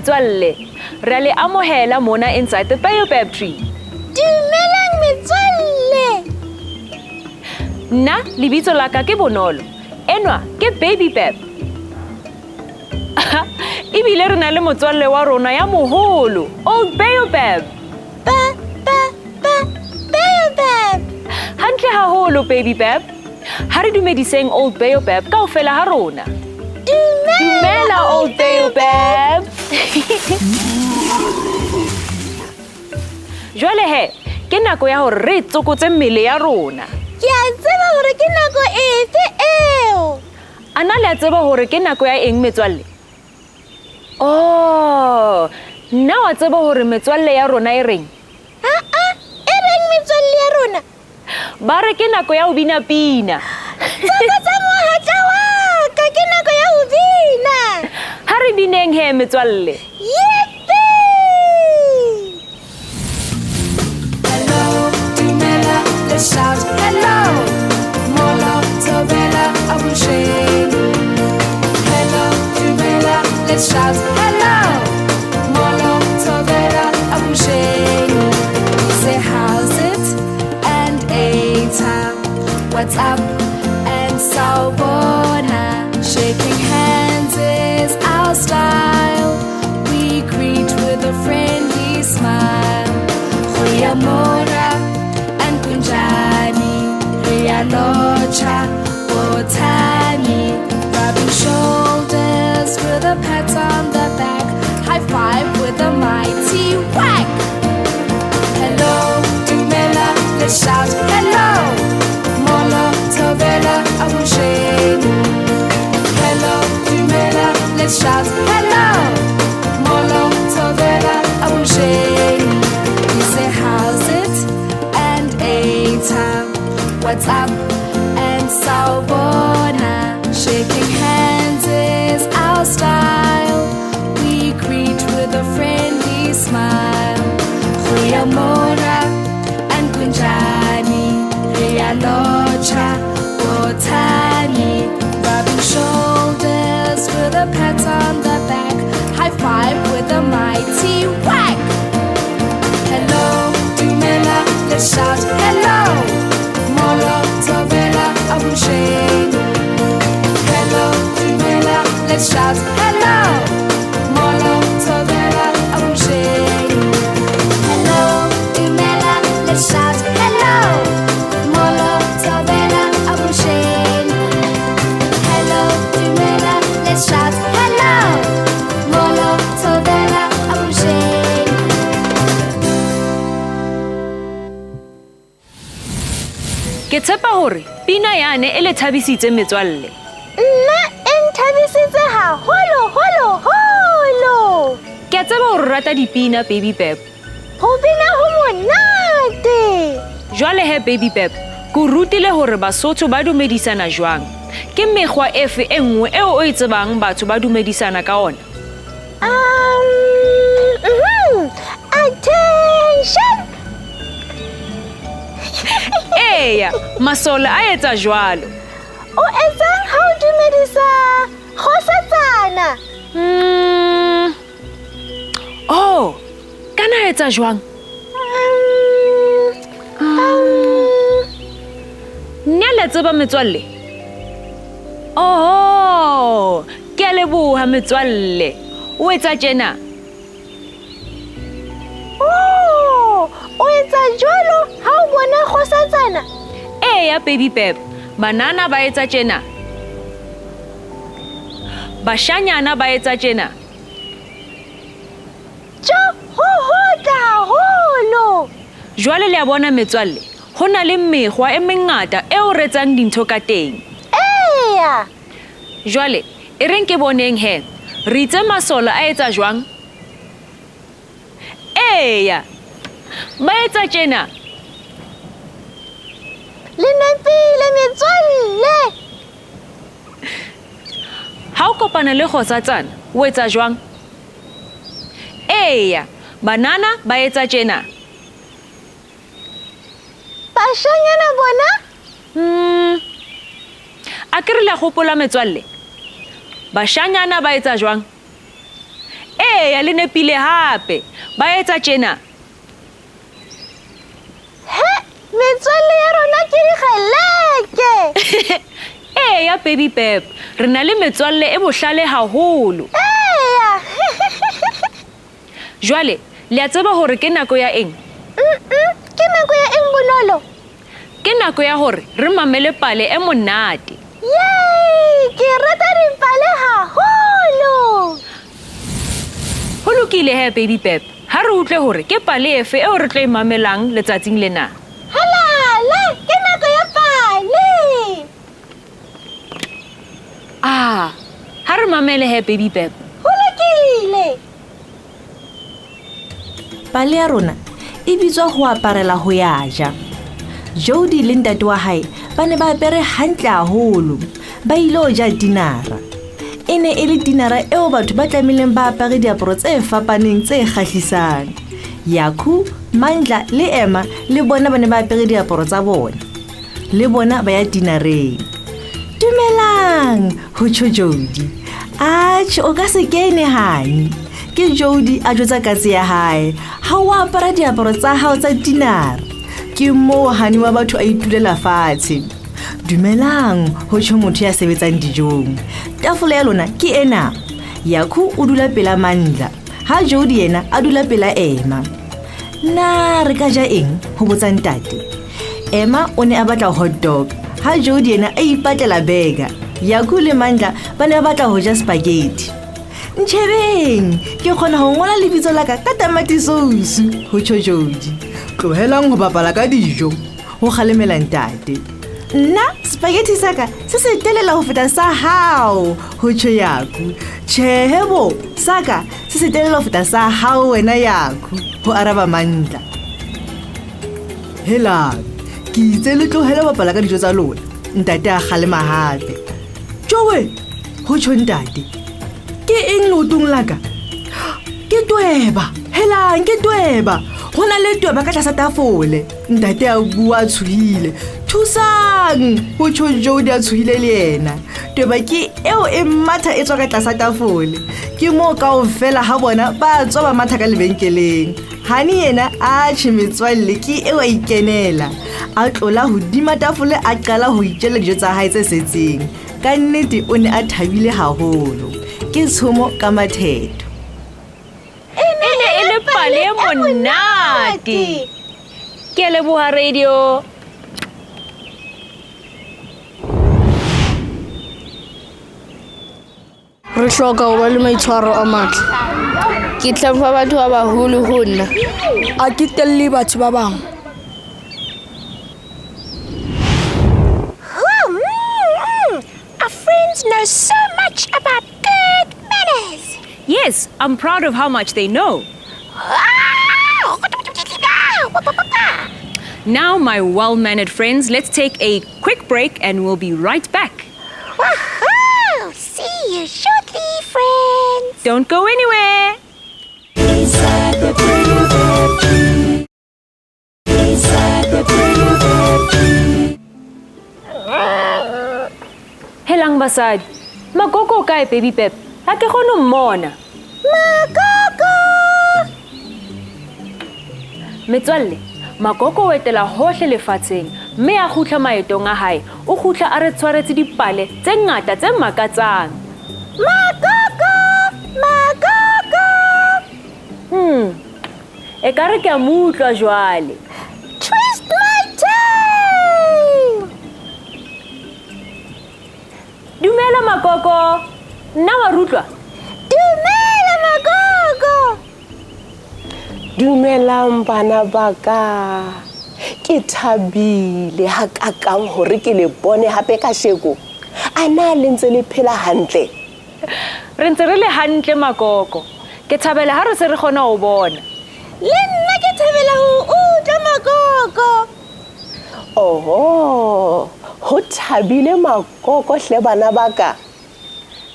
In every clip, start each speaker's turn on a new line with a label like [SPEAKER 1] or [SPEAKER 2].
[SPEAKER 1] metswalle. Re a le amohela mona Inside the Baobab Tree.
[SPEAKER 2] Dumelang metswalle.
[SPEAKER 1] Nna lebitso la ka ke Bonolo. Enwa ke Baby Bab. Ebile re na le motswalle wa rona ya moholo, Old Baobab.
[SPEAKER 2] Baobab.
[SPEAKER 1] Hantle haholo Baby Bab. Ha re dumediseng Old Baobab kaofela ha rona. Dumela Old Baobab. Jwale he, ke nako ya hore re tsokotse mmele ya rona.
[SPEAKER 2] Ke a tseba hore ke nako efe eo.
[SPEAKER 1] Ana le a tseba hore ke nako ya eng metswalle? Oh, nna wa tseba hore metswalle ya rona e reng?
[SPEAKER 2] E reng metswalle ya rona?
[SPEAKER 1] Ba re ke nako ya ho bina pina.
[SPEAKER 2] Tsaka mohatla wa ka, ke nako ya ho bina.
[SPEAKER 1] Ha re bineng he metswalle.
[SPEAKER 2] Yippee!
[SPEAKER 3] Hello, Dumela, let's shout hello. Molo, Tobela, Abusheng. Hello, Dumela, let's shout hello. Molo, Tobela, Abusheng. Say how's it? And A-time. What's up? And Sawubona. Shaking hands is our style. We greet with a friendly smile. Goeiemôre and kunjani. Riyalocha, botani. Rubbing shoulders with a pat on the back. High five with a mighty whack. Hello, Dumela, let's shout hello. Molo, Tobela, Abusheng. Hello, Dumela, let's shout hello. Molo, Tobela, Abusheng. We say how's it? And A-time. What's up? And Sawubona. Shaking hands is our style. We greet with a friendly smile. Goeiemôre and kunjani. Riyalocha, botani. Rubbing shoulders with a pat on the back. High five with a mighty whack. Hello, Dumela, let's shout hello. Molo, Tobela, Abusheng. Hello, Dumela, let's shout hello. Molo, Tobela, Abusheng. Hello, Dumela, let's shout hello. Molo, Tobela, Abusheng. Hello, Dumela, let's shout hello. Molo, Tobela, Abusheng.
[SPEAKER 1] Ke tshepa hore pina yane e le thabisitse metswalle.
[SPEAKER 2] Nna e nthabisitse haholo.
[SPEAKER 1] Ke a tseba hore rata dipina Baby Bab.
[SPEAKER 2] Ho bina ho monate.
[SPEAKER 1] Jwale he Baby Bab, ko rutile hore Basotho ba dumedisana jwang. Ke mekgwa efe e nngwe eo o e tsebang batho ba dumedisana ka ona?
[SPEAKER 2] Attention.
[SPEAKER 1] Eya, masole a etsa jwalo.
[SPEAKER 2] O etsang ha o dumedisa kgosatsana?
[SPEAKER 1] Oh, kana etsa jwang? Nya le tseba metswalle? Oh, ke a leboha metswalle. O etsa tjena.
[SPEAKER 2] O etsa jwalo ha o bona kgosatsana?
[SPEAKER 1] Eya Baby Bab, banana ba etsa tjena. Bashanyana ba etsa tjena.
[SPEAKER 2] Ho hotla haholo.
[SPEAKER 1] Jwale le a bona metswalle, ho na le mekgwa e mengata eo re etsang dintho ka teng.
[SPEAKER 2] Eya.
[SPEAKER 1] Jwale, e reng ke boneng he, re itse masole a etsa jwang? Eya, ba etsa tjena.
[SPEAKER 2] Le nepile metswalle.
[SPEAKER 1] Ha o kopana le kgosatsana, o etsa jwang? Eya, banana ba etsa tjena.
[SPEAKER 2] Bashanyana bona?
[SPEAKER 1] A ke re la gopola metswalle. Bashanyana ba etsa jwang? ya le nepile hape ba etsa tjena
[SPEAKER 2] Metswalle ya rona ke dikgeleke.
[SPEAKER 1] ya baby Pep re na le metswalle e bohlale haholo jwale le a tseba hore ke nako ya eng
[SPEAKER 2] Ke nako ya eng bonolo?
[SPEAKER 1] ke nako ya hore re mamele pale e monate
[SPEAKER 2] Yay! Ke rata dipale haholo.
[SPEAKER 1] ho lokile he baby Pep ha re utlwe hore ke pale efe eo re tlo e mamelang letsatsing lena
[SPEAKER 2] Halala, ke nako ya pale.
[SPEAKER 1] ha re mamele he baby Pep
[SPEAKER 2] Ho lokile.
[SPEAKER 4] Pale ya rona e bitswa ho aparela ho ya ja. Jody le ntate wa hae ba ne ba apere hantle haholo ba ilo ja dinara. E ne e le dinara eo batho ba tlamileng ba apare diaparo tse fapaneng tse kgahlisang. Yaku, Mandla le Emma le bona ba ne ba apere diaparo tsa bona. Le bona ba ya dinareng. Dumelang, ho tjho Jody. O ka se kene hane. Ke Jody a jwetsa katse ya hae. Ha o apara diaparo tsa hao tsa dinara. Ke mo hani wa batho a itulela fatshe. Dumelang, ho tjho motho ya sebetsang dijong. Tafole ya lona ke ena. Yaku o dula pela Mandla. Ha Jody yena a dula pela Emma. Na re ka ja eng ho botsa ntate. Emma o ne a batla hot dog. Ha Jody yena a ipatlela burger. Yaku le Mandla ba ne ba batla ho ja spaghetti. Ntjhebeng, ke kgona ho ngola lebitso la ka tamati sauce, ho tjho Jody. Tlohelang ho bapala ka dijo, ho kgalemela ntate. Nna spaghetti saka se se telela ho feta sa hao, ho tjho Yaku. Tjhehebo, saka se se telela ho feta sa hao wena Yaku, ho araba Mandla. Hela, ke itse le tlohela bapala ka dijo tsa lona. Ntate a kgalema hape. Jowe, ho tjho ntate. Ke eng lotong la ka? Ke tweba. Helang, ke tweba. Ho na le tweba ka tlasa tafole. Ntate a bua a tshohile. Thusang! Ho tjho Jody a tshohile le yena. Tweba ke eo e matha e tswa ka tlasa tafole. Ke mo kaofela ha bona ba tswa ba matha ka lebenkeleng. Hani yena a tjhe metswalle ke eo a ikenela. A tlola hodima tafole a qala ho itjela dijo tsa hae tse setseng. Ka nnete o ne a thabile haholo. Ke tshomo ka mathetho.
[SPEAKER 1] ene e le pale e monate ke leboha radio
[SPEAKER 5] Re hloka ho ba le maitshwaro a matle. Ke tlhompha batho ba baholo ho nna. A ke telle batho ba bang.
[SPEAKER 2] Our friends know so much about good manners.
[SPEAKER 1] yes I'm proud of how much they know now my well-mannered friends let's take a quick break and we'll be right back
[SPEAKER 2] Woohoo! See you shortly, friends.
[SPEAKER 1] don't go anywhere
[SPEAKER 3] Inside the Baobab Tree. Inside the Baobab Tree.
[SPEAKER 1] helang basadi Magogo kae baby Pep ha ke kgone ho mmona
[SPEAKER 2] Magogo!
[SPEAKER 1] metswalle Magogo o etela hohle lefatsheng mme a kgutla maetong a hae o kgutla a re tshwaretse dipale tse ngata tse makatsang
[SPEAKER 2] Magogo! Magogo!
[SPEAKER 1] ekare ke a mo utlwa jwale
[SPEAKER 2] Twist my tail!
[SPEAKER 1] dumela Magogo nna wa rutlwa
[SPEAKER 2] Dumela, Magogo!
[SPEAKER 6] Dumelang bana ba ka. Ke thabile ha kakang hore ke le bone hape ka sheko. Ana le ntse le phela hantle.
[SPEAKER 1] re ntse re le hantle Magogo ke thabela ha re se re kgona ho bona
[SPEAKER 2] Le nna ke thabela ho utlwa Magogo.
[SPEAKER 6] Oho, ho thabile Magogo hle bana ba ka.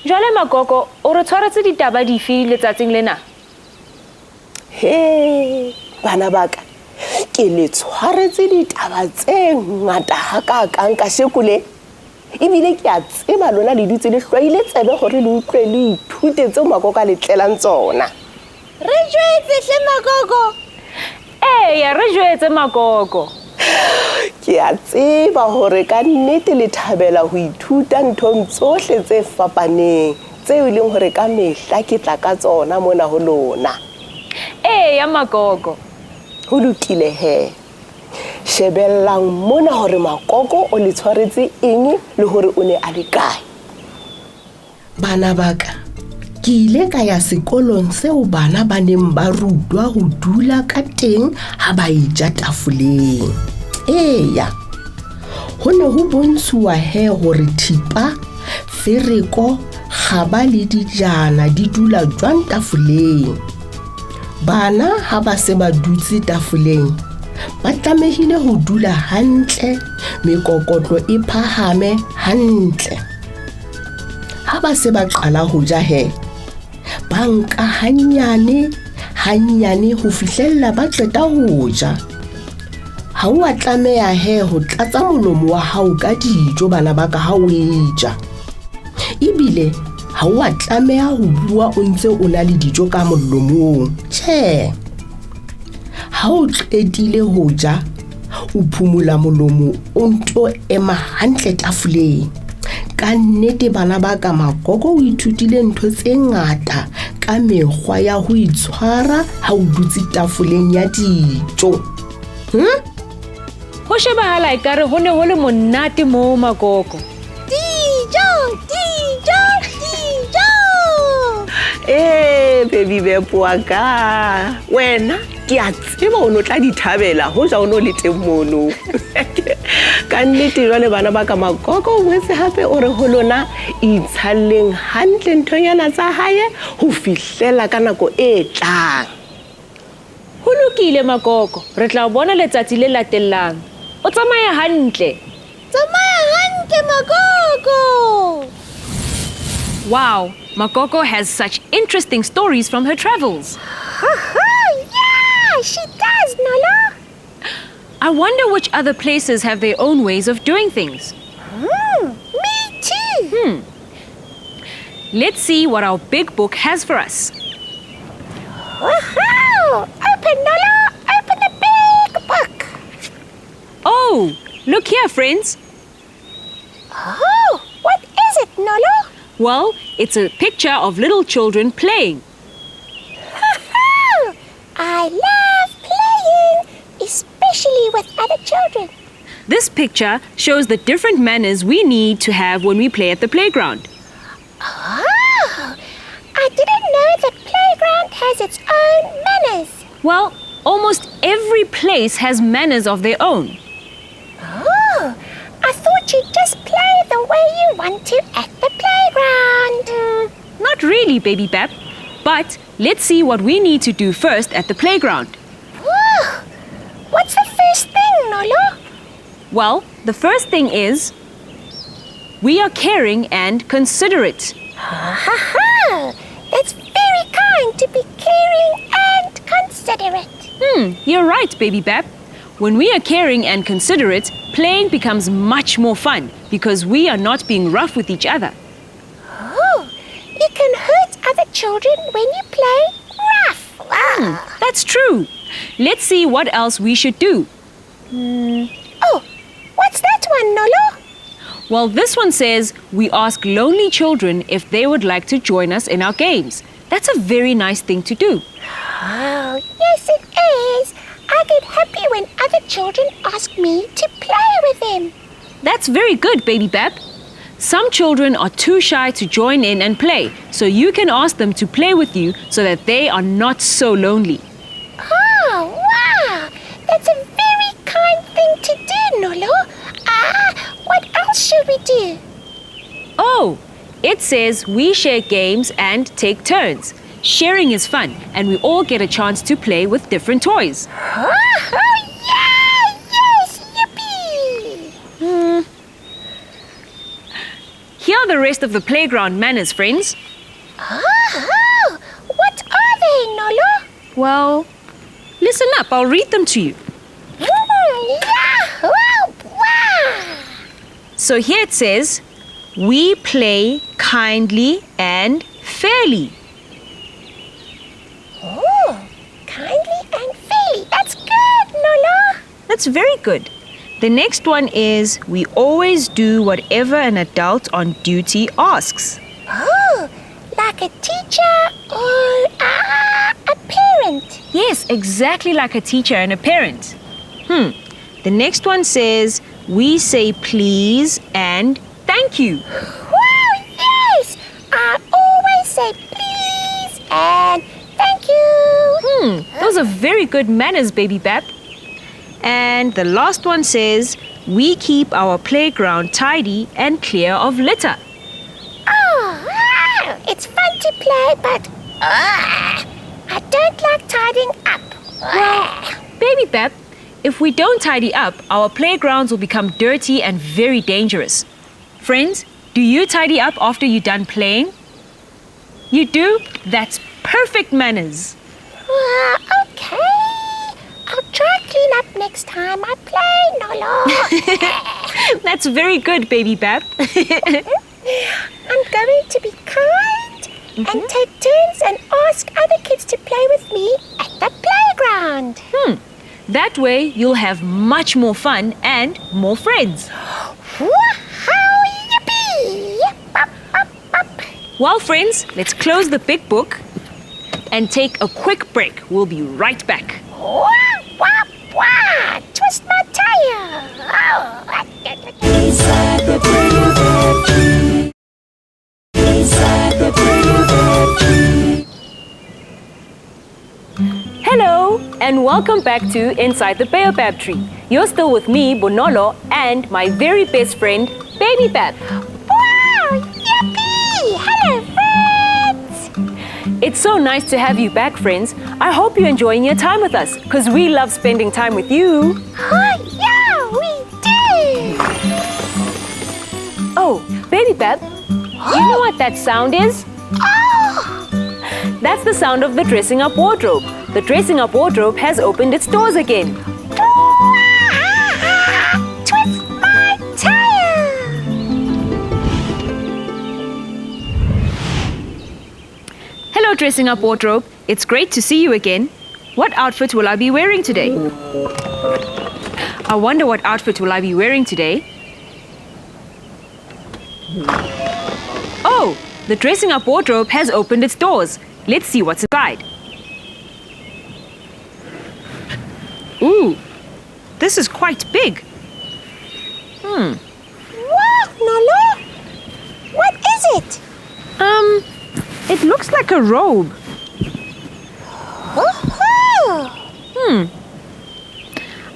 [SPEAKER 1] jwale Magogo o re tshwaretse ditaba dife letsatsing lena
[SPEAKER 6] He, bana ba ka. Ke le tshwaretse ditaba tse ngata ha kakang ka sheko le. Ebile ke a tseba lona le ditse le hlwaile tsebe hore le utlwe le ithute tse Magogo a le tlelang tsona.
[SPEAKER 2] Re jwetse hle Magogo.
[SPEAKER 1] Eya, re jwetse Magogo.
[SPEAKER 6] Ke a tseba hore ka nnete le thabela ho ithuta nthong tsohle tse fapaneng tseo e leng hore ka mehla ke tla ka tsona mona ho lona.
[SPEAKER 1] Eya Magogo.
[SPEAKER 6] Ho lokile he. Shebellang mona hore Magogo o le tshwaretse eng le hore o ne a le kae.
[SPEAKER 7] Bana baka, ke ile ka ya sekolong seo bana ba neng ba rutwa ho dula ka teng ha ba ija tafoleng. Eya, ho ne ho bontshuwa he hore thipa, fereko, kgaba le dijana di dula jwang tafoleng. Bana ha ba se ba dutse tafoleng, ba tlamehile ho dula hantle, mekokotlo e phahame hantle. Ha ba se ba qala ho ja he, ba nka hanyane ho fihlella ba qeta ho ja. Ha o a tlameha he ho tlatsa molomo wa hao ka dijo bana ba ka ha o e ja. Ebile ha o a tlameha ho bua o ntse o na le dijo ka molomong. Tjhe. Ha o qetile ho ja, o phumula molomo o nto ema hantle tafoleng. Ka nnete bana ba ka Magogo o ithutile ntho tse ngata ka mekgwa ya ho itshwara ha o dutse tafoleng ya dijo.
[SPEAKER 1] Ho shebahala ekare ho ne ho le monate moo Magogo.
[SPEAKER 2] Dijo.
[SPEAKER 6] Baby Bepuaka. Wena ke a tseba o no tla di thabela ho ja o no le teng mono. Ka nnete jwale bana ba ka Magogo o wetse hape o re ho lona itshalleng hantle nthonyana tsa hae ho fihlela ka nako e tlang.
[SPEAKER 1] Ho lokile Magogo, re tla bona letsatsi le latellang. O tsamaya hantle.
[SPEAKER 2] Tsamaya hantle Magogo.
[SPEAKER 1] Wow, Magogo has such interesting stories from her travels.
[SPEAKER 2] Yeah, she does, Nolo.
[SPEAKER 1] I wonder which other places have their own ways of doing things.
[SPEAKER 2] Me too.
[SPEAKER 1] Let's see what our big book has for us.
[SPEAKER 2] Open, Nolo. Open the big book.
[SPEAKER 1] Oh, look here, friends.
[SPEAKER 2] Oh, what is it, Nolo?
[SPEAKER 1] Well, it's a picture of little children playing.
[SPEAKER 2] I love playing, especially with other children.
[SPEAKER 1] This picture shows the different manners we need to have when we play at the playground.
[SPEAKER 2] Oh, I didn't know the playground has its own manners.
[SPEAKER 1] Well, almost every place has manners of their own.
[SPEAKER 2] Oh, I thought you'd just play the way you want to at the playground.
[SPEAKER 1] Not really, Baby Bap. But let's see what we need to do first at the playground.
[SPEAKER 2] Whoa, what's the first thing, Nolo?
[SPEAKER 1] Well, the first thing is we are caring and considerate.
[SPEAKER 2] That's very kind to be caring and considerate.
[SPEAKER 1] You're right, Baby Bap. When we are caring and considerate, playing becomes much more fun because we are not being rough with each other.
[SPEAKER 2] Oh, you can hurt other children when you play rough.
[SPEAKER 1] That's true. Let's see what else we should do.
[SPEAKER 2] Oh, what's that one, Nolo?
[SPEAKER 1] Well, this one says we ask lonely children if they would like to join us in our games. That's a very nice thing to do.
[SPEAKER 2] Oh, yes it is. I get happy when other children ask me to play with them.
[SPEAKER 1] That's very good, Baby Bap. Some children are too shy to join in and play, so you can ask them to play with you so that they are not so lonely.
[SPEAKER 2] Oh, wow. That's a very kind thing to do, Nolo. What else should we do?
[SPEAKER 1] Oh, it says we share games and take turns. Sharing is fun, and we all get a chance to play with different toys.
[SPEAKER 2] Oh, yeah! Yes! Yippee!
[SPEAKER 1] Here are the rest of the playground manners, friends.
[SPEAKER 2] Oh, what are they, Nolo?
[SPEAKER 1] Well, listen up, I'll read them to you.
[SPEAKER 2] Yeah! Wow!
[SPEAKER 1] So here it says, we play kindly and fairly.
[SPEAKER 2] Oh,
[SPEAKER 1] That's very good. The next one is we always do whatever an adult on duty asks.
[SPEAKER 2] Oh, like a teacher or a parent.
[SPEAKER 1] Yes, exactly like a teacher and a parent. The next one says we say please and thank you.
[SPEAKER 2] Wow, yes! I always say please and thank you.
[SPEAKER 1] Those are very good manners, Baby Bab. And the last one says we keep our playground tidy and clear of litter.
[SPEAKER 2] Oh, wow. It's fun to play, but I don't like tidying up.
[SPEAKER 1] Well, Baby Bab, if we don't tidy up, our playgrounds will become dirty and very dangerous. Friends, do you tidy up after you're done playing? You do? That's perfect manners.
[SPEAKER 2] Okay. I'll try clean up next time I play, Nolo.
[SPEAKER 1] That's very good, Baby Bab.
[SPEAKER 2] I'm going to be kind and take turns and ask other kids to play with me at the playground.
[SPEAKER 1] That way, you'll have much more fun and more friends.
[SPEAKER 2] Woohoo! Yippee! Bop, bop, bop.
[SPEAKER 1] Well, friends, let's close the big book and take a quick break. We'll be right back.
[SPEAKER 2] Wah, wah, wah. Twist my tire.
[SPEAKER 3] Inside the Baobab Tree. Inside the Baobab Tree.
[SPEAKER 1] Hello, and welcome back to Inside the Baobab Tree. You're still with me, Bonolo, and my very best friend, Baby Bab.
[SPEAKER 2] Wow! Yippee! Hello, friends!
[SPEAKER 1] It's so nice to have you back, friends. I hope you're enjoying your time with us, because we love spending time with you.
[SPEAKER 2] Oh, yeah, we do!
[SPEAKER 1] Oh, Baby Bab, you know what that sound is?
[SPEAKER 2] Oh!
[SPEAKER 1] That's the sound of the dressing up wardrobe. The dressing up wardrobe has opened its doors again.
[SPEAKER 2] Twist my tire!
[SPEAKER 1] Hello, dressing up wardrobe. It's great to see you again. What outfit will I be wearing today? I wonder what outfit will I be wearing today? Oh, the dressing up wardrobe has opened its doors. Let's see what's inside. Ooh, this is quite big.
[SPEAKER 2] Wow, Nolo! What is it?
[SPEAKER 1] It looks like a robe.
[SPEAKER 2] Oh,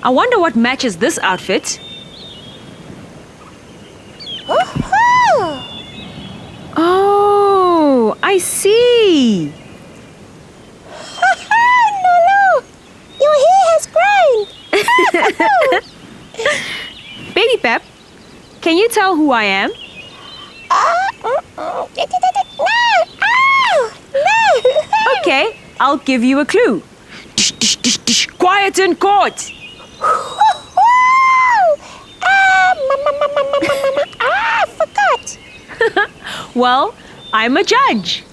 [SPEAKER 1] I wonder what matches this outfit. Oh, I see.
[SPEAKER 2] Nolo! Your hair has grown!
[SPEAKER 1] Baby Pep, can you tell who I am?
[SPEAKER 2] No! No!
[SPEAKER 1] Okay, I'll give you a clue. Dish, dish, dish, dish. Quiet in court.
[SPEAKER 2] I forgot.
[SPEAKER 1] Well, I'm a judge.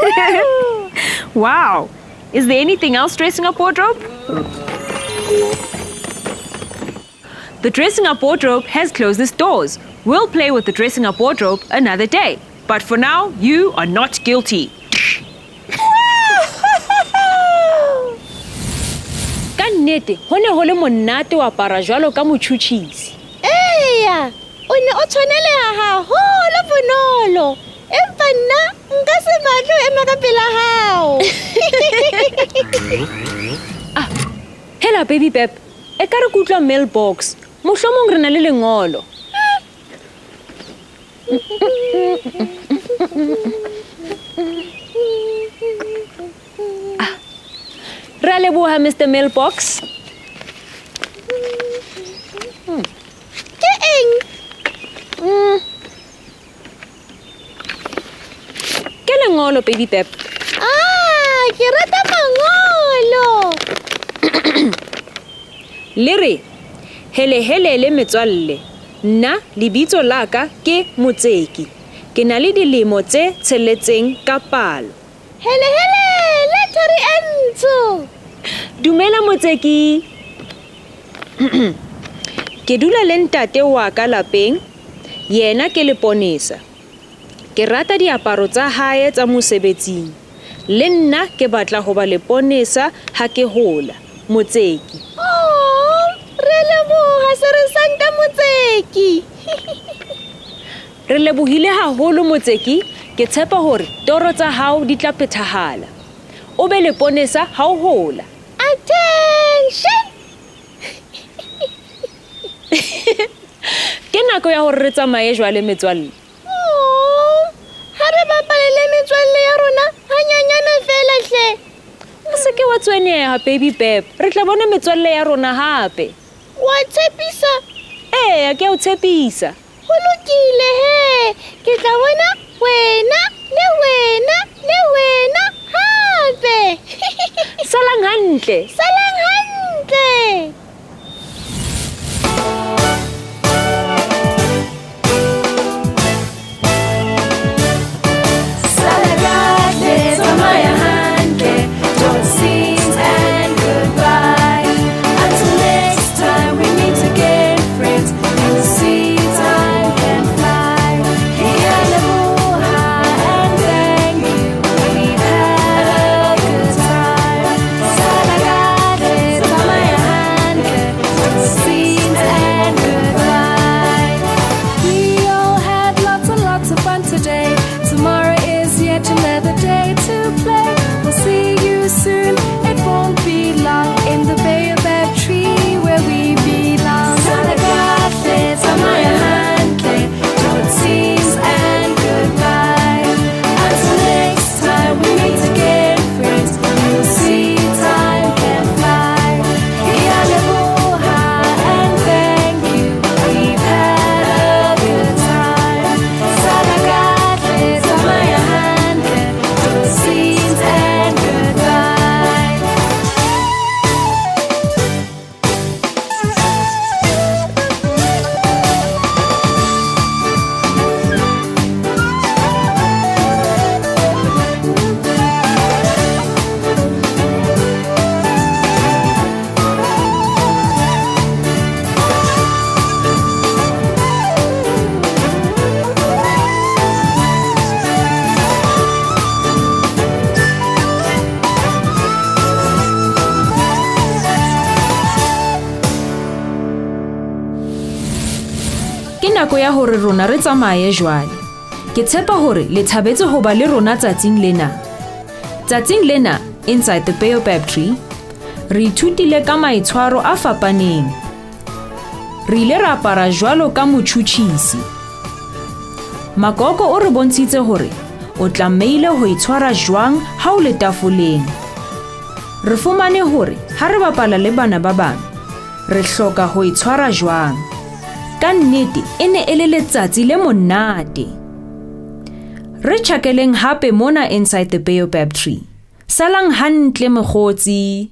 [SPEAKER 2] Yahoo!
[SPEAKER 1] Wow. Is there anything else dressing up wardrobe? The dressing up wardrobe has closed its doors. We'll play with the dressing up wardrobe another day. But for now, you are not guilty. Ka nnete, ho ne ho le monate wa apara jwalo ka motjhutjhisi.
[SPEAKER 2] Eya, o ne o tshwaneleha haholo Bonolo. Empa nna nka se batle ho ema ka pela hao.
[SPEAKER 1] Hela baby Pep, e ka re ke utlwa mailbox. Mohlomong re na le lengolo. Ra leboha Mr. Mailbox.
[SPEAKER 2] Ke eng?
[SPEAKER 1] Ke lengolo baby Pep.
[SPEAKER 2] Ke rata mangolo.
[SPEAKER 1] Le re, hele hele le metswalle. Nna lebitso la ka ke Motseki. Ke na le dilemo tse tsheletseng ka palo.
[SPEAKER 2] Hele, le Tori Enzo.
[SPEAKER 1] Dumela Motseki. Ke dula le ntate wa ka lapeng, yena ke leponesa. Ke rata diaparo tsa hae tsa mosebetsing. Le nna ke batla ho ba leponesa ha ke hola, Motseki.
[SPEAKER 2] Oh, re leboha Sersanta Motseki.
[SPEAKER 1] Re lebohile haholo Motseki, ke tshepa hore toro tsa hao di tla phethahala. O be leponesa ha o hola.
[SPEAKER 2] Attention!
[SPEAKER 1] Ke nako ya hore re tsamaye jwale metswalle.
[SPEAKER 2] Oh, ha re bapalele metswalle ya rona hanyanyana fela hle.
[SPEAKER 1] O se ke wa tshwenyeha baby Pep, re tla bona metswalle ya rona hape.
[SPEAKER 2] Wa tshepisa?
[SPEAKER 1] Ke a o tshepisa.
[SPEAKER 2] Ho lokile he. Ke tla bona wena le wena le wena hape.
[SPEAKER 1] Salang hantle.
[SPEAKER 2] Salang hantle.
[SPEAKER 1] Nako ya hore rona re tsamaye jwale. Ke tshepa hore le thabetse ho ba le rona tsatsing lena. Tsatsing lena, Inside the Baobab Tree, re ithutile ka maitshwaro a fapaneng. Re ile ra apara jwalo ka motjhutjhisi. Magogo o re bontshitse hore o tlameile ho itshwara jwang ha o le tafoleng. Re fumane hore ha re bapala le bana ba bang, re hloka ho itshwara jwang. Ka nnete e ne e le letsatsi le monate. Re tjhakeleng hape mona Inside the Baobab Tree. Salang hantle mokgotsi.